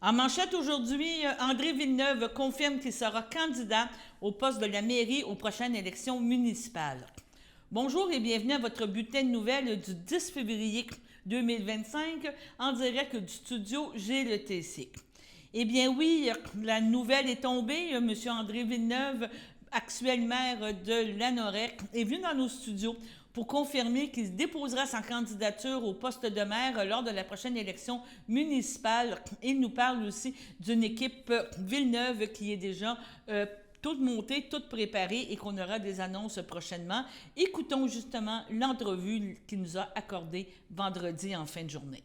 En manchette aujourd'hui, André Villeneuve confirme qu'il sera candidat au poste de la mairie aux prochaines élections municipales. Bonjour et bienvenue à votre bulletin de nouvelles du 10 février 2025 en direct du studio GLTC. Eh bien oui, la nouvelle est tombée. M. André Villeneuve, actuel maire de Lanoret, est venu dans nos studios pour confirmer qu'il déposera sa candidature au poste de maire lors de la prochaine élection municipale. Il nous parle aussi d'une équipe Villeneuve qui est déjà toute montée, toute préparée et qu'on aura des annonces prochainement. Écoutons justement l'entrevue qu'il nous a accordée vendredi en fin de journée.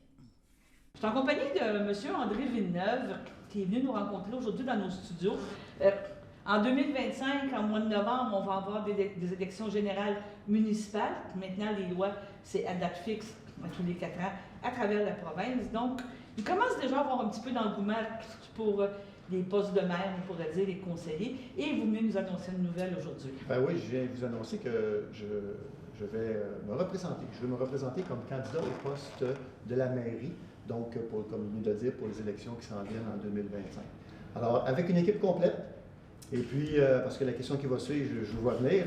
Je suis en compagnie de M. André Villeneuve qui est venu nous rencontrer aujourd'hui dans nos studios. En 2025, en mois de novembre, on va avoir des élections générales municipales. Maintenant, les lois, c'est à date fixe, à tous les 4 ans, à travers la province. Donc, il commence déjà à avoir un petit peu d'engouement pour les postes de maire, on pourrait dire, les conseillers. Et vous venez nous annoncer une nouvelle aujourd'hui. Ben oui, je viens vous annoncer que je vais me représenter. Je vais me représenter comme candidat au poste de la mairie, donc, comme il vient de dire, pour les élections qui s'en viennent en 2025. Alors, avec une équipe complète. Et puis, parce que la question qui va suivre, je vous vois venir,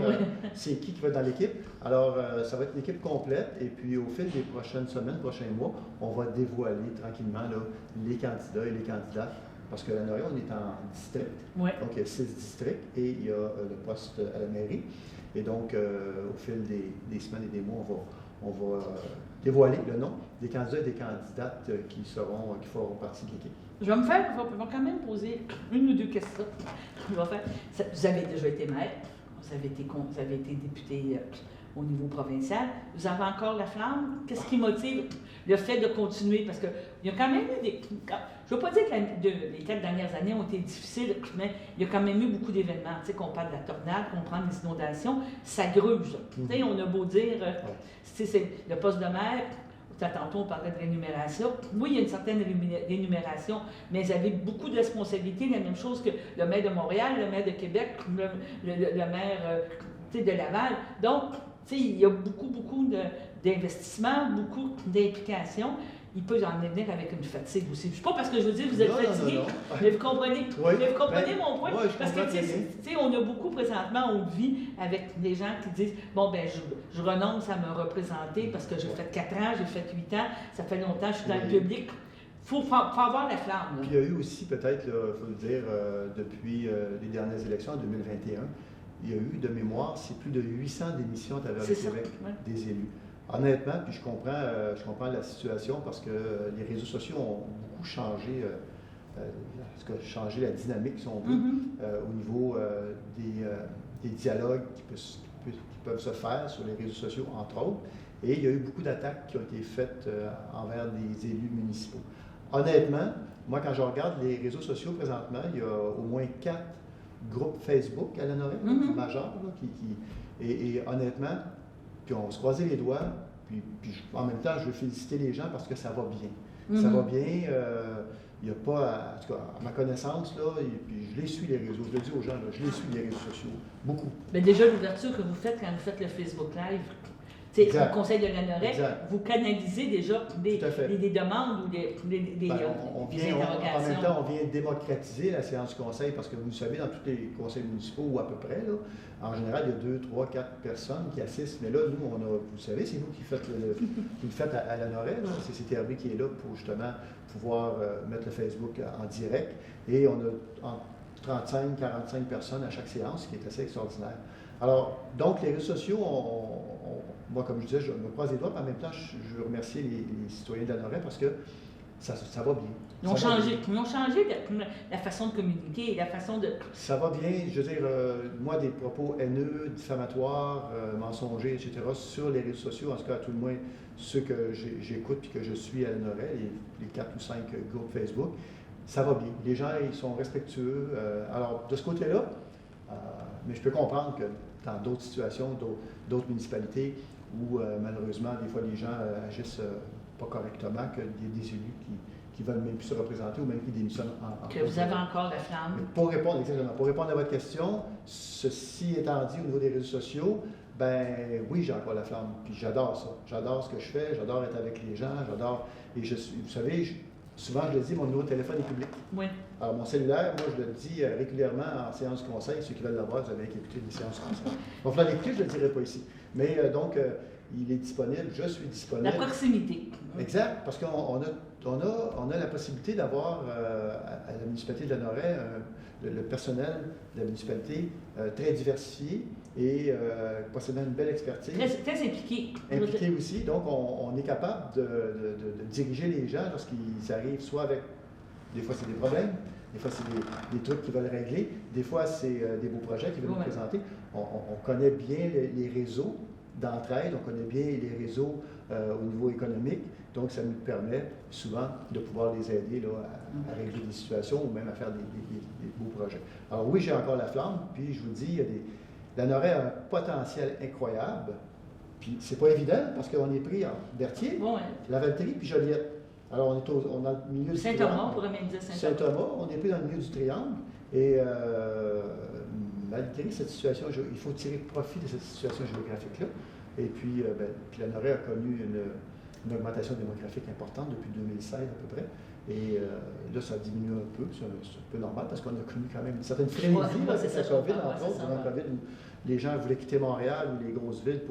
c'est qui va être dans l'équipe. Alors, ça va être une équipe complète. Et puis, au fil des prochaines semaines, prochains mois, on va dévoiler tranquillement là, les candidats et les candidates. Parce que la Lanoret, on est en district. Ouais. Donc, il y a 6 districts et il y a le poste à la mairie. Et donc, au fil des semaines et des mois, on va dévoiler le nom des candidats et des candidates qui feront partie de l'équipe. Je vais quand même poser une ou deux questions. Vous avez déjà été maire, vous avez été député au niveau provincial, vous avez encore la flamme. Qu'est-ce qui motive le fait de continuer? Parce qu'il y a quand même eu des... Je ne veux pas dire que les 4 dernières années ont été difficiles, mais il y a quand même eu beaucoup d'événements. Tu sais, qu'on parle de la tornade, qu'on prend des inondations, ça gruge. Tu sais, on a beau dire, c'est le poste de maire. Tantôt, on parlait de rémunération. Oui, il y a une certaine rémunération, mais ils avaient beaucoup de responsabilités. La même chose que le maire de Montréal, le maire de Québec, le maire de Laval. Donc, il y a beaucoup d'investissements, beaucoup d'implications. Il peut en venir avec une fatigue aussi. Je ne sais pas parce que je veux dire que vous êtes fatigué, mais vous comprenez, mon point. Oui, parce que, on a beaucoup présentement, on vit avec des gens qui disent bon, ben je renonce à me représenter parce que j'ai fait 4 ans, j'ai fait 8 ans, ça fait longtemps, je suis dans le public. Il faut avoir la flamme. Puis il y a eu aussi, peut-être, il faut le dire, depuis les dernières élections en 2021, il y a eu, de mémoire, c'est plus de 800 démissions à travers le Québec des élus. Honnêtement, puis je comprends la situation parce que les réseaux sociaux ont beaucoup changé, changé la dynamique, si on veut, au niveau des dialogues qui peuvent se faire sur les réseaux sociaux, entre autres. Et il y a eu beaucoup d'attaques qui ont été faites envers des élus municipaux. Honnêtement, moi, quand je regarde les réseaux sociaux présentement, il y a au moins 4 groupes Facebook à Lanoret, majeurs, et honnêtement, puis on va se croiser les doigts, puis en même temps, je veux féliciter les gens parce que ça va bien. Ça va bien, il n'y a pas, en tout cas, à ma connaissance, là, et puis je les suis les réseaux, je le dis aux gens, là, je les suis les réseaux sociaux, beaucoup. Mais déjà, l'ouverture que vous faites quand vous faites le Facebook Live, au Conseil de Lanoret, vous canalisez déjà des demandes ou des interrogations. En même temps, on vient démocratiser la séance du conseil parce que vous le savez, dans tous les conseils municipaux ou à peu près, là, en général, il y a 2, 3, 4 personnes qui assistent. Mais là, nous, vous le savez, c'est nous qui le faites à Lanoret. C'est CTRB qui est là pour justement pouvoir mettre le Facebook en direct. Et on a entre 35, 45 personnes à chaque séance, ce qui est assez extraordinaire. Alors, donc, les réseaux sociaux, moi, comme je disais, je me croise les doigts, mais en même temps, je veux remercier les citoyens de Lanoret parce que ça va bien. Ils ont changé la façon de communiquer, la façon de... Ça va bien. Je veux dire, moi, des propos haineux, diffamatoires, mensongers, etc., sur les réseaux sociaux, en tout cas, à tout le moins, ceux que j'écoute et que je suis à Lanoret, les 4 ou 5 groupes Facebook, ça va bien. Les gens, ils sont respectueux. Alors, de ce côté-là, mais je peux comprendre que dans d'autres situations, d'autres municipalités, où malheureusement, des fois, les gens agissent pas correctement, qu'il y a des élus qui veulent même plus se représenter ou même qui démissionnent en que vous avez encore la flamme. Pour répondre à votre question, ceci étant dit au niveau des réseaux sociaux, ben oui, j'ai encore la flamme, puis j'adore ça. J'adore ce que je fais, j'adore être avec les gens, j'adore... Et vous savez, Souvent, je le dis, mon numéro de téléphone est public. Oui. Alors, mon cellulaire, moi, je le dis régulièrement en séance conseil. Ceux qui veulent l'avoir, vous avez écouté les séances conseil. On va l'écouter, je ne le dirai pas ici. Mais donc, il est disponible, je suis disponible. La proximité. Exact, parce qu'on a la possibilité d'avoir à la municipalité de Lanoraie le personnel de la municipalité très diversifié et possédant une belle expertise. Très impliqué. Impliqué aussi. Donc, on est capable de diriger les gens lorsqu'ils arrivent soit avec, des fois c'est des problèmes, des fois c'est des trucs qu'ils veulent régler, des fois c'est des beaux projets qu'ils veulent nous présenter. On connaît bien les réseaux d'entraide, on connaît bien les réseaux au niveau économique, donc ça nous permet souvent de pouvoir les aider là, à régler des situations ou même à faire des beaux projets. Alors oui, j'ai encore la flamme, puis je vous dis, il y a Lanoraie a un potentiel incroyable, puis c'est pas évident parce qu'on est pris en Berthier, Lavaltrie, puis Joliette. Alors on est dans le milieu du triangle. Saint-Thomas, on pourrait même dire Saint-Thomas, on est pris dans le milieu du triangle, et malgré cette situation, il faut tirer profit de cette situation géographique-là. Et puis, Lanoraie a connu une augmentation démographique importante depuis 2016 à peu près. Et là, ça diminue un peu, c'est un peu normal parce qu'on a connu quand même une certaine frénésie avec la COVID, entre autres, durant la COVID, où les gens voulaient quitter Montréal ou les grosses villes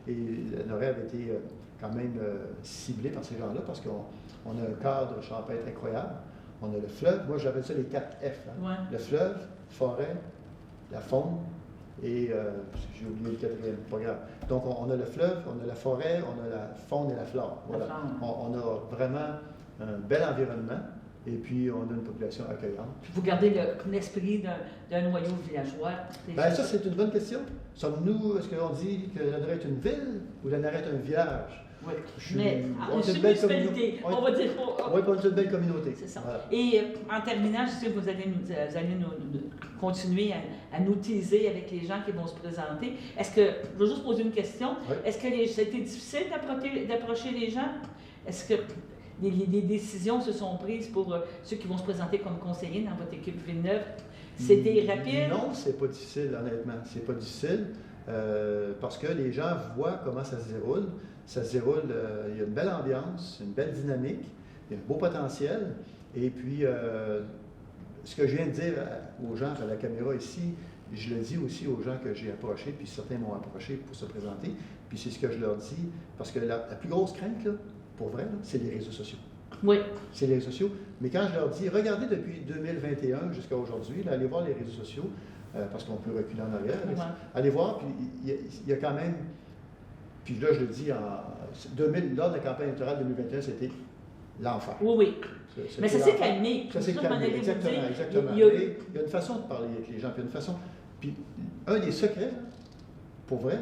et Lanoraie avait été quand même ciblée par ces gens-là parce qu'on a un cadre champêtre incroyable. On a le fleuve, moi j'appelle ça les 4 F. Hein. Le fleuve, forêt, la faune et j'ai oublié le 4e, pas grave. Donc on a le fleuve, on a la forêt, on a la faune et la flore. Voilà. On a vraiment un bel environnement et puis on a une population accueillante. Puis vous gardez l'esprit d'un noyau villageois. Bien, ça c'est une bonne question. Sommes-nous, est-ce qu'on dit que Lanoraie est une ville ou Lanoraie est un village? Oui, mais on est une municipalité, on va dire. Oui, on est une belle communauté. C'est ça. Voilà. Et en terminant, je sais que vous allez nous continuer à nous teaser avec les gens qui vont se présenter. Est-ce que, je veux juste poser une question, est-ce que c'était difficile d'approcher les gens? Est-ce que les décisions se sont prises pour ceux qui vont se présenter comme conseillers dans votre équipe Villeneuve? C'était rapide? Non, c'est pas difficile, honnêtement. C'est pas difficile parce que les gens voient comment ça se déroule. Ça se déroule, il y a une belle ambiance, une belle dynamique, il y a un beau potentiel. Et puis, ce que je viens de dire aux gens à la caméra ici, je le dis aussi aux gens que j'ai approchés, puis certains m'ont approché pour se présenter. Puis c'est ce que je leur dis, parce que la plus grosse crainte, là, pour vrai, c'est les réseaux sociaux. Oui. C'est les réseaux sociaux. Mais quand je leur dis, regardez depuis 2021 jusqu'à aujourd'hui, allez voir les réseaux sociaux, parce qu'on peut reculer en arrière. Allez voir, puis il y a quand même... Puis là, je le dis, lors de la campagne électorale 2021, c'était l'enfer. Oui. Mais ça s'est calmé. Ça s'est calmé, exactement. Mais il y a une façon de parler avec les gens, puis une façon... Puis un des secrets, pour vrai,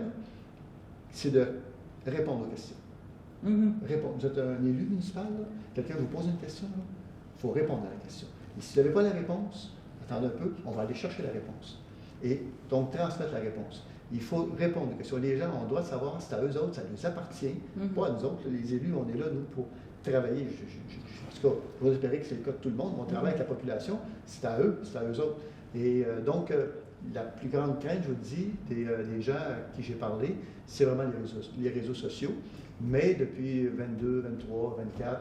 c'est de répondre aux questions. Répondre. Vous êtes un élu municipal, quelqu'un vous pose une question, il faut répondre à la question. Et si vous n'avez pas la réponse, attendez un peu, on va aller chercher la réponse. Et donc, transmettre la réponse. Il faut répondre aux questions. Les gens, on doit savoir, c'est à eux autres, ça nous appartient, pas à nous autres. Les élus, on est là, nous, pour travailler. En tout cas, je vais espérer que c'est le cas de tout le monde. On travaille avec la population, c'est à eux autres. Et donc, la plus grande crainte, je vous le dis, des gens à qui j'ai parlé, c'est vraiment les réseaux sociaux. Mais depuis 22, 23, 24,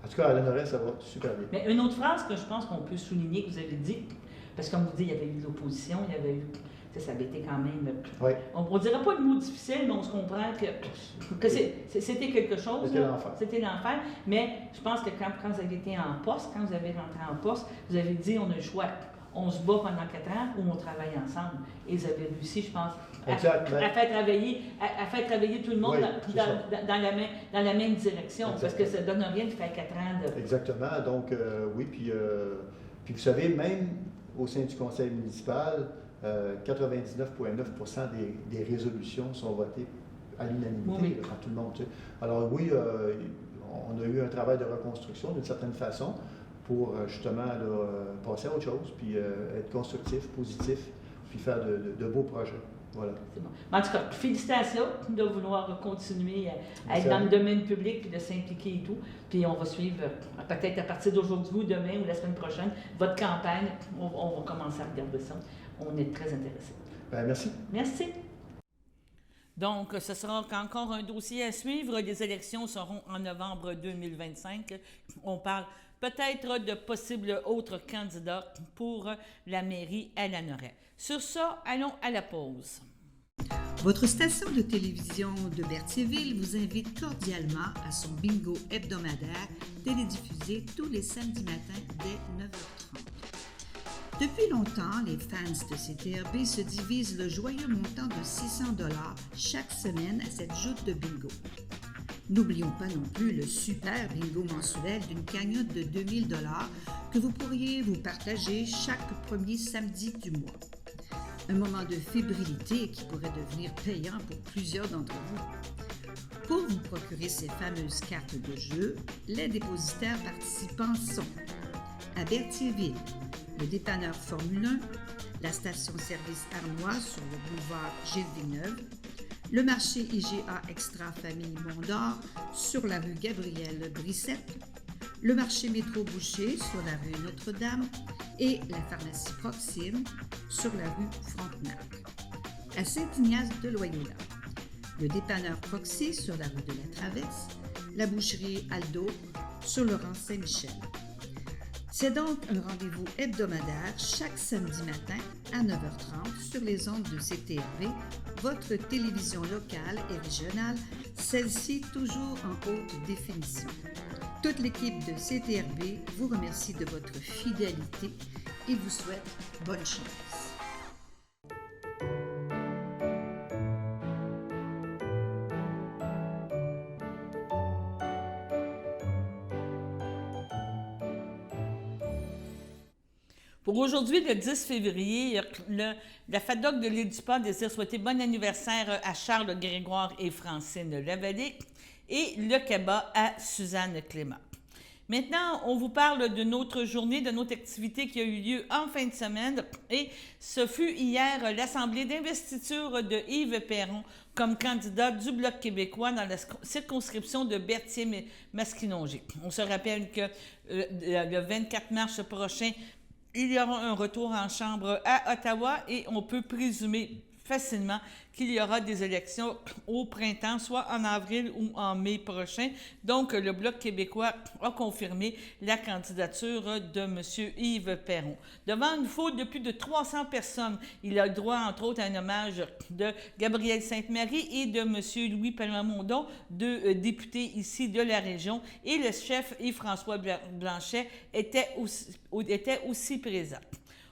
en tout cas, à Lanoraie, ça va super bien. Mais une autre phrase que je pense qu'on peut souligner, que vous avez dit, parce que comme vous dites, il y avait eu de l'opposition, il y avait eu... Ça avait été quand même... Oui. On ne dirait pas le mot difficile, mais on se comprend que c'était quelque chose. C'était l'enfer. C'était l'enfer. Mais je pense que quand vous avez été en poste, quand vous avez rentré en poste, vous avez dit, on a le choix. On se bat pendant 4 ans ou on travaille ensemble. Et vous avez réussi, je pense, à faire travailler tout le monde dans la même direction. Exactement. Parce que ça ne donne rien de faire 4 ans de... Exactement. Donc, oui, puis vous savez, même au sein du conseil municipal, 99,9% des résolutions sont votées à l'unanimité, quand tout le monde. Tu sais. Alors oui, on a eu un travail de reconstruction d'une certaine façon pour justement passer à autre chose, puis être constructif, positif, puis faire de beaux projets. Voilà. C'est bon. En tout cas, félicitations de vouloir continuer à être dans le domaine public, puis de s'impliquer et tout. Puis on va suivre, peut-être à partir d'aujourd'hui ou demain ou la semaine prochaine, votre campagne. On va commencer à regarder ça. On est très intéressés. Merci. Merci. Donc, ce sera encore un dossier à suivre. Les élections seront en novembre 2025. On parle peut-être de possibles autres candidats pour la mairie à Lanoraie. Sur ça, allons à la pause. Votre station de télévision de Berthierville vous invite cordialement à son bingo hebdomadaire télédiffusé tous les samedis matins dès 9h30. Depuis longtemps, les fans de CTRB se divisent le joyeux montant de 600 $ chaque semaine à cette joute de bingo. N'oublions pas non plus le super bingo mensuel d'une cagnotte de 2000 $ que vous pourriez vous partager chaque premier samedi du mois. Un moment de fébrilité qui pourrait devenir payant pour plusieurs d'entre vous. Pour vous procurer ces fameuses cartes de jeu, les dépositaires participants sont à Berthierville, le dépanneur Formule 1, la station-service Arnois sur le boulevard Gilles Villeneuve, le marché IGA Extra Famille Mondor sur la rue Gabrielle Brissette, le marché Métro Boucher sur la rue Notre-Dame et la pharmacie Proxime sur la rue Frontenac. À Saint-Ignace de Loyola, le dépanneur Proxy sur la rue de la Traverse, la boucherie Aldo sur le rang Saint-Michel. C'est donc un rendez-vous hebdomadaire chaque samedi matin à 9h30 sur les ondes de CTRB, votre télévision locale et régionale, celle-ci toujours en haute définition. Toute l'équipe de CTRB vous remercie de votre fidélité et vous souhaite bonne chance. Pour aujourd'hui, le 10 février, la FADOC de l'île du Pas désire souhaiter bon anniversaire à Charles Grégoire et Francine Lavallée et le CABA à Suzanne Clément. Maintenant, on vous parle de notre journée, de notre activité qui a eu lieu en fin de semaine et ce fut hier l'assemblée d'investiture de Yves Perron comme candidat du Bloc québécois dans la circonscription de Berthier-Masquinongé. On se rappelle que le 24 mars prochain, il y aura un retour en chambre à Ottawa et on peut présumer facilement qu'il y aura des élections au printemps, soit en avril ou en mai prochain. Donc, le Bloc québécois a confirmé la candidature de M. Yves Perron. Devant une foule de plus de 300 personnes, il a le droit, entre autres, à un hommage de Gabrielle Sainte-Marie et de M. Louis Plamondon, deux députés ici de la région. Et le chef Yves-François Blanchet était aussi présent.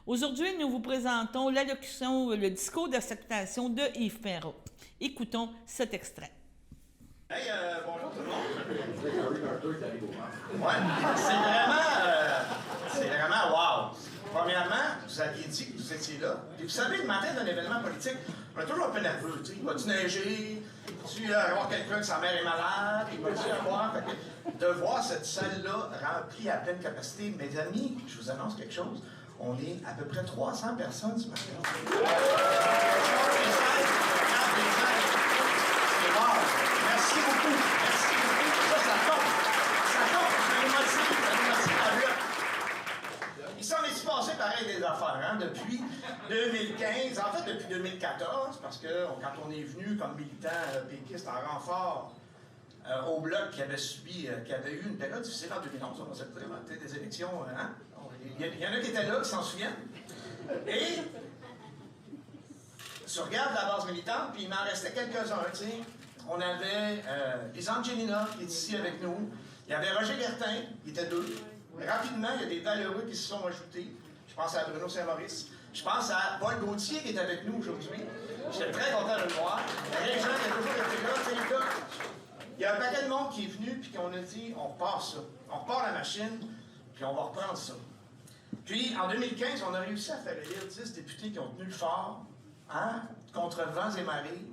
Aujourd'hui, nous vous présentons l'allocution, le discours d'acceptation de Yves Perron. Écoutons cet extrait. Hey, bonjour tout le monde. Ouais, c'est vraiment wow. Premièrement, vous aviez dit que vous étiez là. Et vous savez, le matin d'un événement politique, on est toujours un peu nerveux. Il va-tu neiger? Va-tu avoir quelqu'un que sa mère est malade? Il va-tu avoir... De voir cette salle-là remplie à pleine capacité, mes amis, je vous annonce quelque chose. On est à peu près 300 personnes ce matin. C'est rare. Merci beaucoup. Merci beaucoup. Ça compte. Ça compte. Ça nous motive. Il s'en est passé pareil des affaires, hein, depuis 2015, en fait depuis 2014, parce que quand on est venu comme militant péquiste en renfort au Bloc qui avait eu une période difficile en 2011, on va se dire, des élections, hein? Il y en a qui étaient là, qui s'en souviennent. Et tu regardes la base militante, puis il m'en restait quelques-uns, tu sais. On avait Lisanne Génina, qui est ici avec nous. Il y avait Roger Gertin, qui était deux. Rapidement, il y a des valeureux qui se sont ajoutés. Je pense à Bruno Saint-Maurice. Je pense à Paul Gauthier, qui est avec nous aujourd'hui. J'étais très content de le voir. Les gens qui ont toujours été là, il y a un paquet de monde qui est venu, puis qu'on a dit, on repart ça. On repart la machine, puis on va reprendre ça. Puis, en 2015, on a réussi à faire élire 10 députés qui ont tenu le fort, hein, contre vents et marées,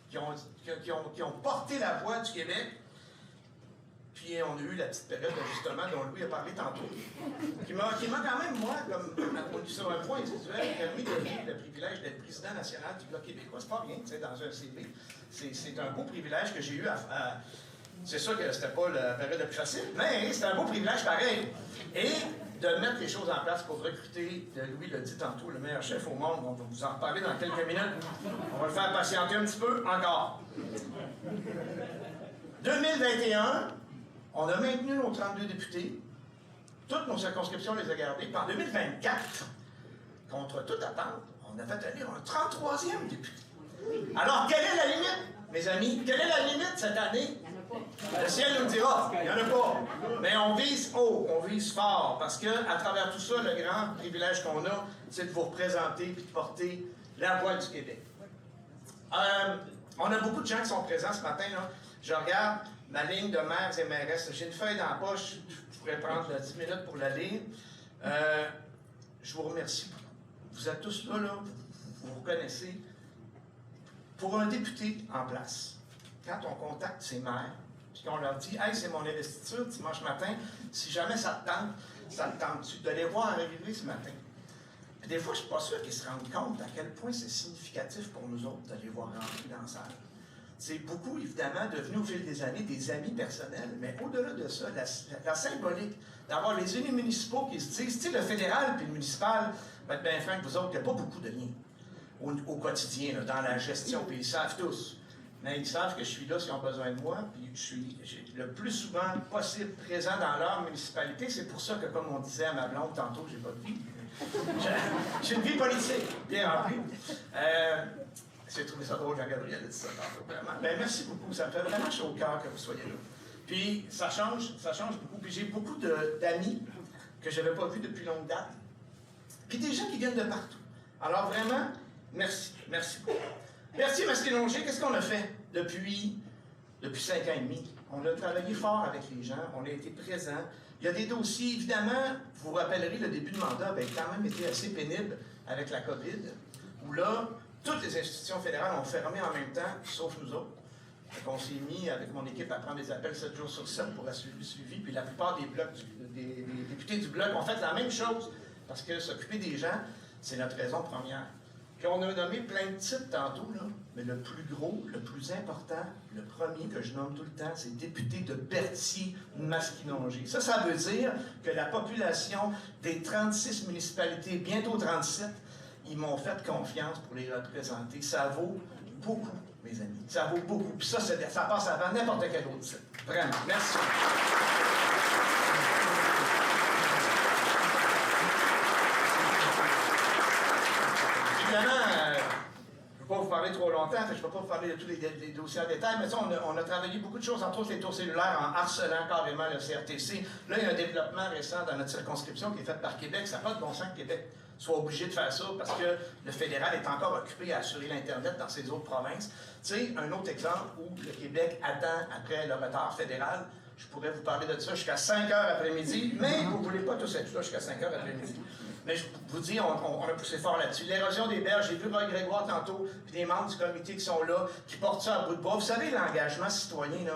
qui ont porté la voix du Québec. Puis, on a eu la petite période d'ajustement dont Louis a parlé tantôt, qui m'a quand même, moi, comme sur un point individuel, permis de vivre le privilège d'être président national du Bloc québécois. C'est pas rien, tu sais, dans un CV. C'est un beau privilège que j'ai eu c'est sûr que c'était pas la période la plus facile, mais c'était un beau privilège pareil. Et de mettre les choses en place pour recruter, Louis l'a dit tantôt, le meilleur chef au monde. On va vous en reparler dans quelques minutes. On va le faire patienter un petit peu encore. 2021, on a maintenu nos 32 députés. Toutes nos circonscriptions les a gardées. Puis en 2024, contre toute attente, on a fait élire un 33e député. Alors, quelle est la limite, mes amis? Quelle est la limite cette année? Le ciel nous dira, il n'y en a pas. Mais on vise haut, on vise fort, parce qu'à travers tout ça, le grand privilège qu'on a, c'est de vous représenter et de porter la voix du Québec. On a beaucoup de gens qui sont présents ce matin. Là. Je regarde ma ligne de maires et mairesses. J'ai une feuille dans la poche, je pourrais prendre 10 minutes pour la lire. Je vous remercie. Vous êtes tous là, vous vous reconnaissez. Pour un député en place, quand on contacte ses maires, puis qu'on leur dit « Hey, c'est mon investiture dimanche matin, si jamais ça te tente-tu de les voir arriver ce matin? » Puis des fois, je ne suis pas sûr qu'ils se rendent compte à quel point c'est significatif pour nous autres de les voir rentrer dans la salle. C'est beaucoup, évidemment, devenu au fil des années des amis personnels, mais au-delà de ça, la symbolique d'avoir les élus municipaux qui se disent « Tu sais, le fédéral puis le municipal, va être bien franc que vous autres, il n'y a pas beaucoup de liens au quotidien, là, dans la gestion, puis ils savent tous. Mais ils savent que je suis là s'ils ont besoin de moi, puis je suis le plus souvent possible présent dans leur municipalité. C'est pour ça que, comme on disait à ma blonde tantôt, j'ai pas de vie. J'ai une vie politique, bien remplie. J'ai trouvé ça drôle, Jean-Gabriel a dit ça tantôt, vraiment. Ben, merci beaucoup, ça me fait vraiment chaud au cœur que vous soyez là. Puis ça change beaucoup. Puis j'ai beaucoup d'amis que je n'avais pas vus depuis longue date. Puis des gens qui viennent de partout. Alors vraiment, merci beaucoup. Merci Masquinongé, qu'est-ce qu'on a fait depuis 5 ans et demi? On a travaillé fort avec les gens, on a été présents. Il y a des dossiers, évidemment, vous vous rappellerez, le début de mandat avait quand même été assez pénible avec la COVID, où là, toutes les institutions fédérales ont fermé en même temps, sauf nous autres. Donc on s'est mis avec mon équipe à prendre des appels 7 jours sur 7 pour assurer le suivi, puis la plupart des députés du Bloc ont fait la même chose, parce que s'occuper des gens, c'est notre raison première. Puis on a nommé plein de titres tantôt, là, mais le plus gros, le plus important, le premier que je nomme tout le temps, c'est député de Berthier-Masquinongé. Ça veut dire que la population des 36 municipalités, bientôt 37, ils m'ont fait confiance pour les représenter. Ça vaut beaucoup, mes amis. Ça vaut beaucoup. Puis ça passe avant n'importe quel autre titre. Vraiment. Merci. Évidemment, je ne vais pas vous parler trop longtemps, je ne vais pas vous parler de tous les dossiers en détail, mais ça, on a travaillé beaucoup de choses, entre autres les tours cellulaires, en harcelant carrément le CRTC. Là, il y a un développement récent dans notre circonscription qui est fait par Québec. Ça n'a pas de bon sens que Québec soit obligé de faire ça parce que le fédéral est encore occupé à assurer l'Internet dans ses autres provinces. Tu sais, un autre exemple où le Québec attend après le retard fédéral, je pourrais vous parler de ça jusqu'à 5 heures après-midi, mais vous ne voulez pas tous être là jusqu'à 5 heures après-midi. Mais je vous dis, on a poussé fort là-dessus. L'érosion des berges, j'ai vu Roy Grégoire tantôt, puis des membres du comité qui sont là, qui portent ça à bout de bras. Vous savez, l'engagement citoyen, là,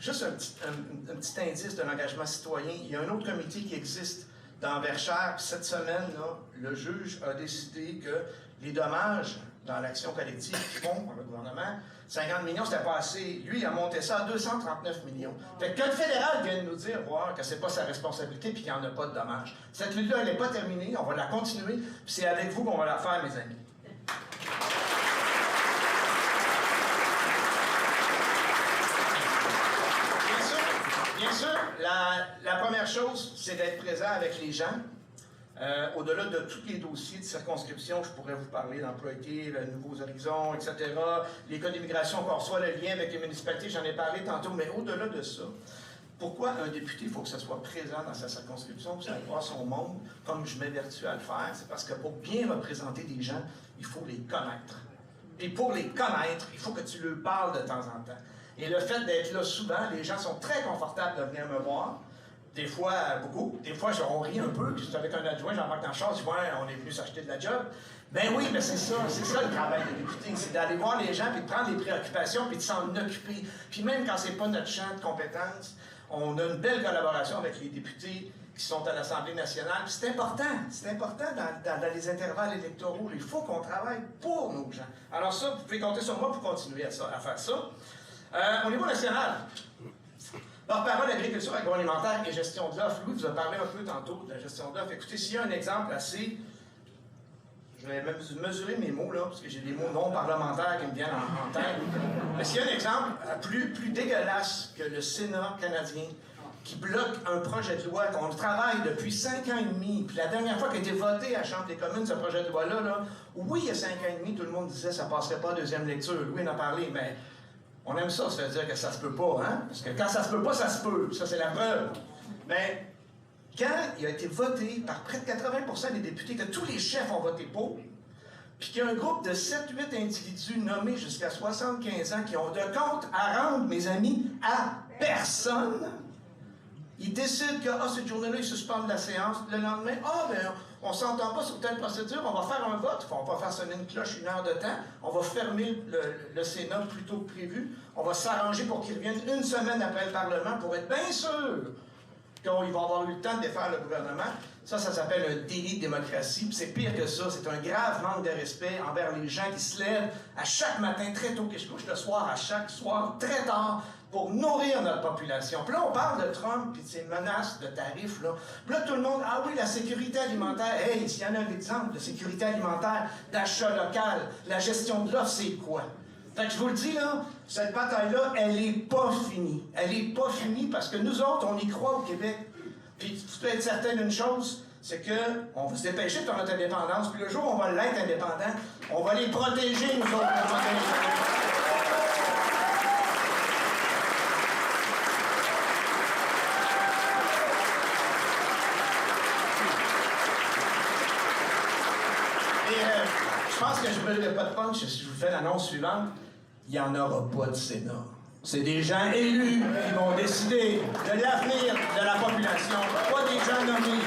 juste un petit indice de l'engagement citoyen, il y a un autre comité qui existe dans Verchères. Cette semaine, là, le juge a décidé que les dommages dans l'action collective qu'ils font par le gouvernement, 50 millions, c'était pas assez. Lui, il a monté ça à 239 millions. Fait que le fédéral vient de nous dire, voir que c'est pas sa responsabilité puis qu'il n'y en a pas de dommages. Cette lutte-là, elle n'est pas terminée, on va la continuer, puis c'est avec vous qu'on va la faire, mes amis. Bien sûr, la première chose, c'est d'être présent avec les gens. Au-delà de tous les dossiers de circonscription, je pourrais vous parler d'employés, les nouveaux horizons, etc., les cas d'immigration qu'on reçoit, le lien avec les municipalités, j'en ai parlé tantôt, mais au-delà de ça, pourquoi un député, il faut que ce soit présent dans sa circonscription, pour savoir son monde, comme je m'évertue à le faire? C'est parce que pour bien représenter des gens, il faut les connaître. Et pour les connaître, il faut que tu leur parles de temps en temps. Et le fait d'être là souvent, les gens sont très confortables de venir me voir. Des fois, beaucoup. Des fois, on rit un peu. Puis, avec un adjoint, j'embarque dans le char, je dis, ouais, on est venu s'acheter de la job. Ben oui, mais c'est ça le travail de député. C'est d'aller voir les gens, puis de prendre les préoccupations, puis de s'en occuper. Puis même quand c'est pas notre champ de compétences, on a une belle collaboration avec les députés qui sont à l'Assemblée nationale. Puis c'est important dans les intervalles électoraux. Il faut qu'on travaille pour nos gens. Alors ça, vous pouvez compter sur moi pour continuer à faire ça. Au niveau national, Porte-parole agriculture agroalimentaire et gestion de l'offre. Louis vous a parlé un peu tantôt de la gestion de l'offre. Écoutez, s'il y a un exemple assez... Je vais même mesurer mes mots, là, parce que j'ai des mots non parlementaires qui me viennent en tête. Mais s'il y a un exemple plus dégueulasse que le Sénat canadien qui bloque un projet de loi qu'on travaille depuis 5 ans et demi, puis la dernière fois qu'il a été voté à la Chambre des communes, ce projet de loi-là, oui, il y a 5 ans et demi, tout le monde disait que ça ne passerait pas à deuxième lecture. Louis en a parlé, mais on aime ça, ça veut dire que ça se peut pas, hein? Parce que quand ça se peut pas, ça se peut. Ça, c'est la preuve. Mais quand il a été voté par près de 80% des députés, que tous les chefs ont voté pour, puis qu'il y a un groupe de 7-8 individus nommés jusqu'à 75 ans qui ont de compte à rendre, mes amis, à personne, ils décident que cette journée-là, ils suspendent la séance. Le lendemain, on s'entend pas sur telle procédure, on va faire un vote. On va faire sonner une cloche 1 heure de temps. On va fermer le Sénat plus tôt que prévu. On va s'arranger pour qu'il revienne une semaine après le Parlement pour être bien sûr qu'il va avoir eu le temps de défaire le gouvernement. Ça s'appelle un délit de démocratie. Puis c'est pire que ça. C'est un grave manque de respect envers les gens qui se lèvent à chaque matin très tôt, que je couche le soir, à chaque soir très tard, pour nourrir notre population. Puis là, on parle de Trump puis de ses menaces de tarifs, là. Puis là, tout le monde, ah oui, la sécurité alimentaire. Hey, s'il y en a un exemple de sécurité alimentaire, d'achat local, la gestion de l'offre, c'est quoi? Fait que je vous le dis, là, cette bataille-là, elle est pas finie. Elle est pas finie parce que nous autres, on y croit au Québec. Puis tu peux être certain d'une chose, c'est qu'on va se dépêcher de notre indépendance, puis le jour où on va l'être indépendant, on va les protéger, nous autres, nos indépendants. Je pense que je ne brûlerai pas de punch si je vous fais l'annonce suivante. Il n'y en aura pas de Sénat. C'est des gens élus qui vont décider de l'avenir de la population, pas des gens nommés.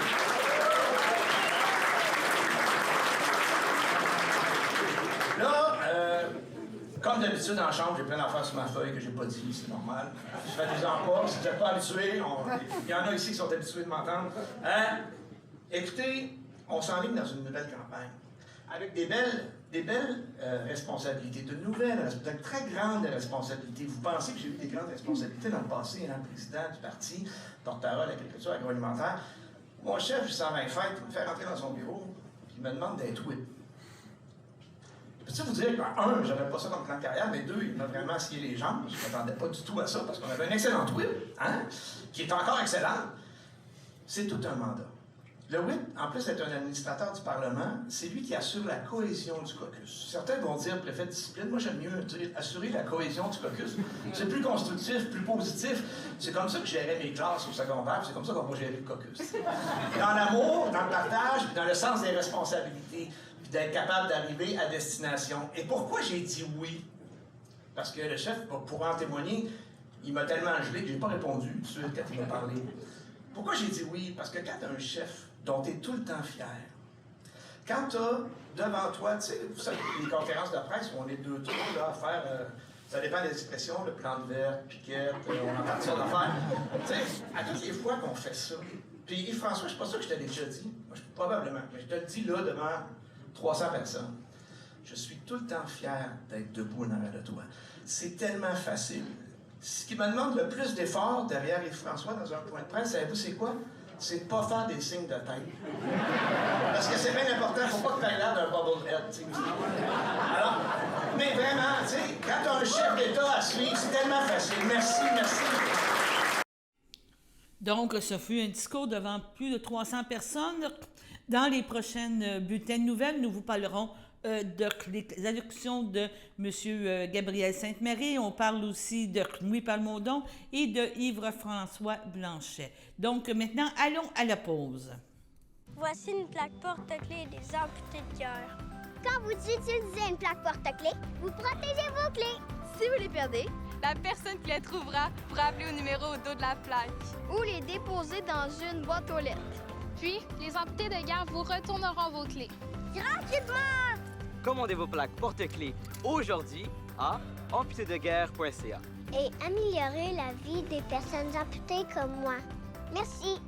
Là, comme d'habitude en chambre, j'ai plein d'affaires sur ma feuille que j'ai pas dit, c'est normal. Faites-en pas, si vous n'êtes pas habitués, il y en a ici qui sont habitués de m'entendre. Écoutez, on s'enligne dans une nouvelle campagne, avec des belles responsabilités, de nouvelles, de très grandes responsabilités. Vous pensez que j'ai eu des grandes responsabilités dans le passé, hein, président du parti, porte-parole agriculture agroalimentaire. Mon chef, je s'en va fête, il me fait rentrer dans son bureau, puis il me demande d'être whip. Peux-tu vous dire que, j'avais pas ça comme plan de carrière, mais 2, il m'a vraiment scié les jambes. Je ne m'attendais pas du tout à ça, parce qu'on avait un excellent whip, hein, qui est encore excellent. C'est tout un mandat. Le whip, en plus d'être un administrateur du Parlement, c'est lui qui assure la cohésion du caucus. Certains vont dire préfet de discipline. Moi, j'aime mieux dire assurer la cohésion du caucus. C'est plus constructif, plus positif. C'est comme ça que je gérais mes classes au secondaire, c'est comme ça qu'on va gérer le caucus. Dans l'amour, dans le partage, puis dans le sens des responsabilités, puis d'être capable d'arriver à destination. Et pourquoi j'ai dit oui? Parce que le chef pourra en témoigner. Il m'a tellement gelé que j'ai pas répondu tout de suite quand il m'a parlé. Pourquoi j'ai dit oui? Parce que quand tu as un chef dont tu es tout le temps fier, quand tu as devant toi, tu sais, vous savez, les conférences de presse où on est 2 tours là, à faire, ça dépend des expressions, le plan de verre, piquette, on entend toutes sortes d'affaires. Tu sais, à toutes les fois qu'on fait ça, puis Yves-François, je suis pas sûr que je te l'ai déjà dit, moi, probablement, mais je te le dis là devant 300 personnes. Je suis tout le temps fier d'être debout en arrière de toi. C'est tellement facile. Ce qui me demande le plus d'efforts derrière Yves-François dans un point de presse, savez-vous c'est quoi? C'est de ne pas faire des signes de tête. Parce que c'est bien important, il ne faut pas que tu aies l'air d'un bobblehead. Alors, mais vraiment, tu sais, quand tu as un chef d'État à suivre, c'est tellement facile. Merci, merci. Donc, ce fut un discours devant plus de 300 personnes. Dans les prochaines bulletins de nouvelles, nous vous parlerons des allocutions de M. Gabriel Sainte-Marie. On parle aussi de Louis Palmondon et de Yves-François Blanchet. Donc, maintenant, allons à la pause. Voici une plaque porte-clés des amputés de cœur. Quand vous utilisez une plaque porte-clés, vous protégez vos clés. Si vous les perdez, la personne qui les trouvera pourra appeler au numéro au dos de la plaque. Ou les déposer dans une boîte aux lettres. Puis, les amputés de guerre vous retourneront vos clés. Gratuitement! Commandez vos plaques porte-clés aujourd'hui à amputédeguerre.ca. Et améliorer la vie des personnes amputées comme moi. Merci.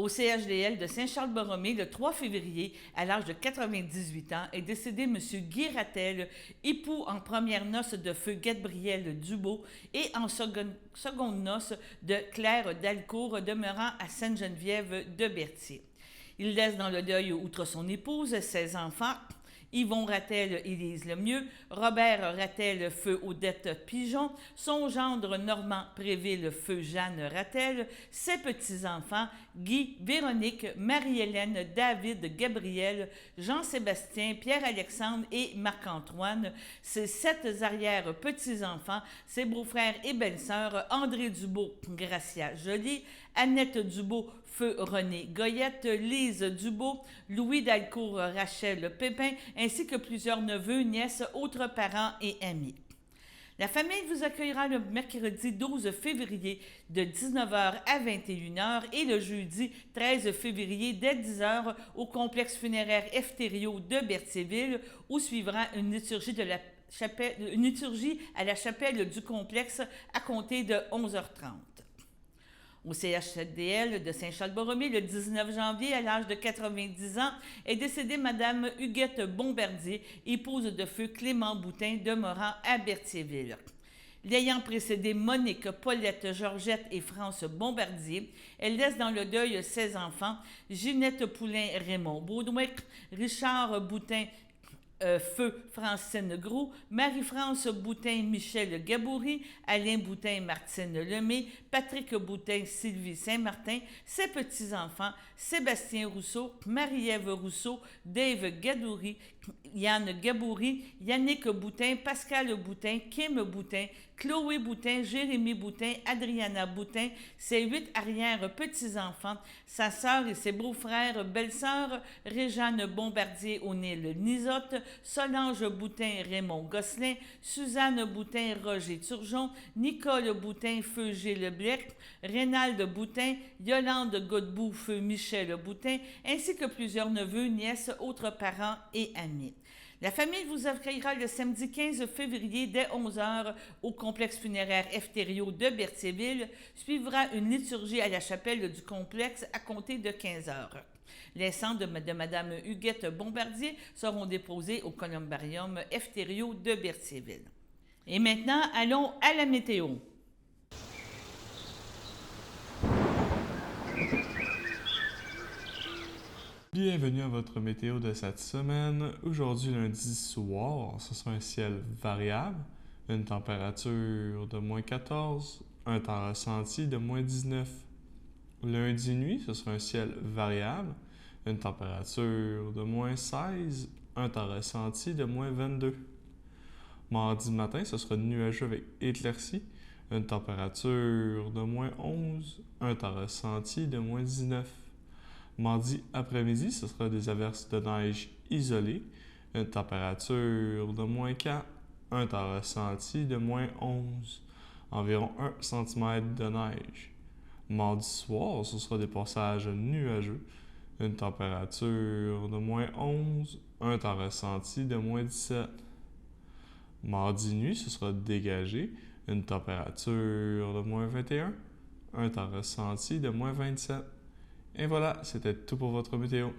CHDL de Saint-Charles-Borromée, le 3 février, à l'âge de 98 ans, est décédé M. Guy Rattel, époux en première noce de feu Gabriel Dubo et en seconde noce de Claire Dalcourt, demeurant à Sainte-Geneviève de Berthier. Il laisse dans le deuil, outre son épouse, 16 enfants, Yvon Rattel, Élise Lemieux, Robert Rattel, feu Odette Pigeon, son gendre Normand Préville, feu Jeanne Rattel, ses petits-enfants Guy, Véronique, Marie-Hélène, David, Gabriel, Jean-Sébastien, Pierre-Alexandre et Marc-Antoine, ses 7 arrière-petits-enfants, ses beaux-frères et belles-sœurs André Dubo, Gracia Joly, Annette Dubo, feu René Goyette, Lise Dubo, Louis Dalcourt, Rachel Pépin, ainsi que plusieurs neveux, nièces, autres parents et amis. La famille vous accueillera le mercredi 12 février de 19h à 21h et le jeudi 13 février dès 10h au complexe funéraire Eftério de Berthierville, où suivra une liturgie à la chapelle du complexe à compter de 11h30. Au CHDL de Saint-Charles-Borromée, le 19 janvier, à l'âge de 90 ans, est décédée Mme Huguette Bombardier, épouse de feu Clément Boutin, demeurant à Berthierville. L'ayant précédé Monique, Paulette, Georgette et France Bombardier, elle laisse dans le deuil 16 enfants, Ginette Poulain, Raymond Baudouin, Richard Boutin, feu Francine Gros, Marie-France Boutin, Michel Gaboury, Alain Boutin, Martine Lemay, Patrick Boutin, Sylvie Saint-Martin, ses petits-enfants, Sébastien Rousseau, Marie-Ève Rousseau, Dave Gadoury, Yann Gaboury, Yannick Boutin, Pascal Boutin, Kim Boutin, Chloé Boutin, Jérémy Boutin, Adriana Boutin, ses 8 arrière-petits-enfants, sa sœur et ses beaux-frères, belle-sœur, Réjeanne Bombardier, O'Neill Nisotte, Solange Boutin, Raymond Gosselin, Suzanne Boutin, Roger Turgeon, Nicole Boutin, feu Gilles Blec, Rénald Boutin, Yolande Godbout, feu Michel Boutin, ainsi que plusieurs neveux, nièces, autres parents et amis. La famille vous accueillera le samedi 15 février dès 11h au complexe funéraire Eftério de Berthierville. Suivra une liturgie à la chapelle du complexe à compter de 15h. Les cendres de Mme Huguette Bombardier seront déposés au columbarium Eftério de Berthierville. Et maintenant, allons à la météo. Bienvenue à votre météo de cette semaine. Aujourd'hui, lundi soir, ce sera un ciel variable, une température de moins 14, un temps ressenti de moins 19. Lundi nuit, ce sera un ciel variable, une température de moins 16, un temps ressenti de moins 22. Mardi matin, ce sera nuageux avec éclaircies, une température de moins 11, un temps ressenti de moins 19. Mardi après-midi, ce sera des averses de neige isolées, une température de moins 4, un temps ressenti de moins 11, environ 1 cm de neige. Mardi soir, ce sera des passages nuageux, une température de moins 11, un temps ressenti de moins 17. Mardi nuit, ce sera dégagé, une température de moins 21, un temps ressenti de moins 27. Et voilà, c'était tout pour votre météo.